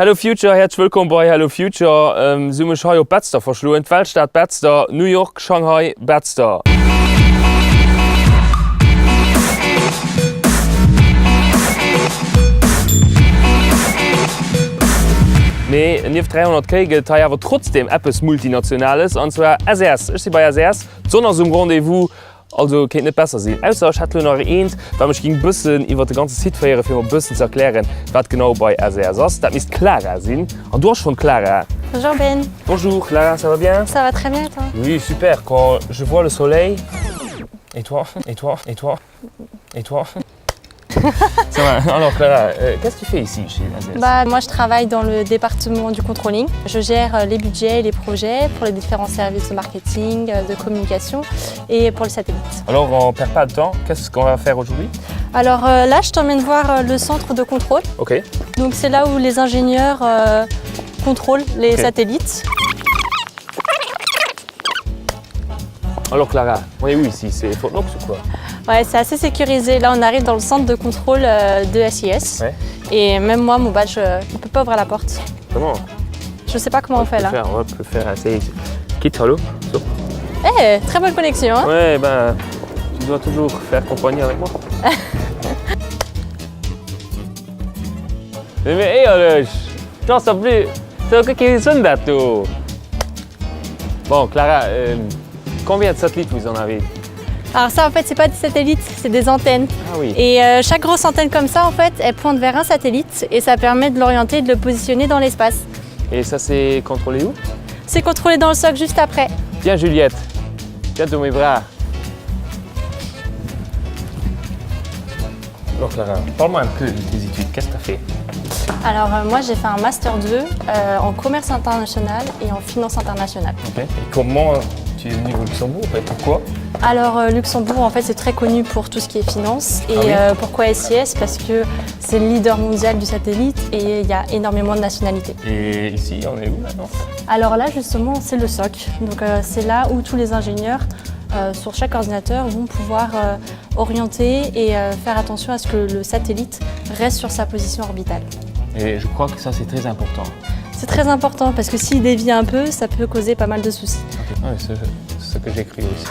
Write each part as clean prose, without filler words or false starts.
Hello Future, herzlich willkommen bei Hello Future. Sind wir heute auf Baxter verschlungen. Weltstadt Baxter, New York, Shanghai, Baxter. Nee, neben 300 Kegel hat aber trotzdem etwas Multinationales, und zwar SES. Ich bin bei SES, besonders im Rendezvous, also kann nicht besser sein. Außer ich hatte noch erwähnt, weil ich ein bisschen über die ganze Zeit fahre, um ein bisschen zu erklären, was genau bei SES ist. Das müsste Clara sein. Und du hast schon Clara. Bonjour Ben. Bonjour Clara, ça va bien? Ça va très bien et toi? Oui, super. Quand je vois le soleil... Et toi? Et toi? Et toi? Et toi? Ça va. Alors Clara, qu'est-ce que tu fais ici chez SES? Moi je travaille dans le département du controlling. Je gère les budgets et les projets pour les différents services de marketing, de communication et pour les satellites. Alors on ne perd pas de temps, qu'est-ce qu'on va faire aujourd'hui? Alors là je t'emmène voir le centre de contrôle. Ok. Donc c'est là où les ingénieurs contrôlent les satellites. Alors Clara, on est où ici? C'est Fort Knox ou quoi? Ouais, c'est assez sécurisé. Là, on arrive dans le centre de contrôle de SIS. Ouais. Et même moi, mon badge, on ne peut pas ouvrir la porte. Comment? Je ne sais pas comment on fait là. On peut faire assez. Quitte, allô? Eh, très bonne connexion. Hein? Ouais, ben, tu dois toujours faire compagnie avec moi. Mais hé, Aloche, j'en sais plus. C'est quoi qui sonne d'atto? Bon, Clara, combien de satellites vous en avez? Alors ça, en fait, c'est pas des satellites, c'est des antennes. Ah oui. Et chaque grosse antenne comme ça, en fait, elle pointe vers un satellite et ça permet de l'orienter et de le positionner dans l'espace. Et ça, c'est contrôlé où? C'est contrôlé dans le socle juste après. Viens, Juliette. Viens dans mes bras. Alors Clara, parle-moi un peu de tes études. Qu'est-ce que tu as fait? Alors moi, j'ai fait un Master 2 en commerce international et en finance internationale. Ok. Et comment tu es venu au Luxembourg et pourquoi? Alors Luxembourg, en fait, c'est très connu pour tout ce qui est finance. Et pourquoi SIS? Parce que c'est le leader mondial du satellite et il y a énormément de nationalités. Et ici, on est où maintenant? Alors là, justement, c'est le SOC. Donc c'est là où tous les ingénieurs sur chaque ordinateur vont pouvoir orienter et faire attention à ce que le satellite reste sur sa position orbitale. Et je crois que ça, c'est très important. C'est très important parce que s'il dévie un peu, ça peut causer pas mal de soucis. Okay. Ouais, c'est ce que j'ai cru aussi.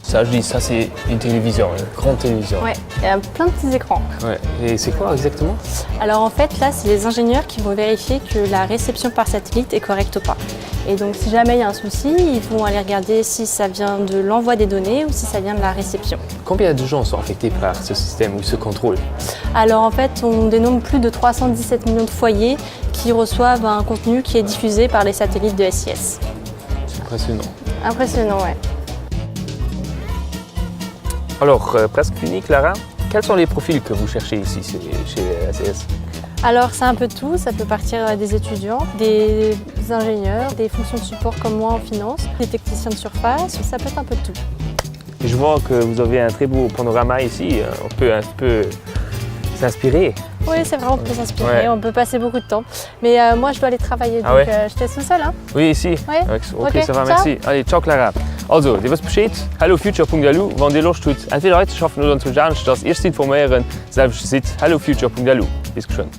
Ça, je dis, ça c'est une télévision, une grande télévision. Ouais, il y a plein de petits écrans. Ouais. Et c'est quoi exactement? Alors en fait, là, c'est les ingénieurs qui vont vérifier que la réception par satellite est correcte ou pas. Et donc si jamais il y a un souci, ils vont aller regarder si ça vient de l'envoi des données ou si ça vient de la réception. Combien de gens sont affectés par ce système ou ce contrôle? Alors en fait, on dénombre plus de 317 millions de foyers qui reçoivent un contenu qui est diffusé par les satellites de SIS. C'est impressionnant. Impressionnant, ouais. Alors, presque fini, Clara. Quels sont les profils que vous cherchez ici chez SES? Alors c'est un peu de tout, ça peut partir des étudiants, des ingénieurs, des fonctions de support comme moi en finance, des techniciens de surface, ça peut être un peu de tout. Et je vois que vous avez un très beau panorama ici, on peut un peu s'inspirer. Oui, c'est vrai, on peut s'inspirer, on peut passer beaucoup de temps. Mais moi je dois aller travailler, donc je te laisse tout seul. Hein? Oui, ici? Ouais. Okay, ça va, merci. Allez, ciao Clara. Also, ihr wisst Bescheid, hellofuture.lu, wenn ihr Lust habt, entweder heute schaffen oder zu lernen, das erste informieren, selbst seht hellofuture.lu. Bis geschwind.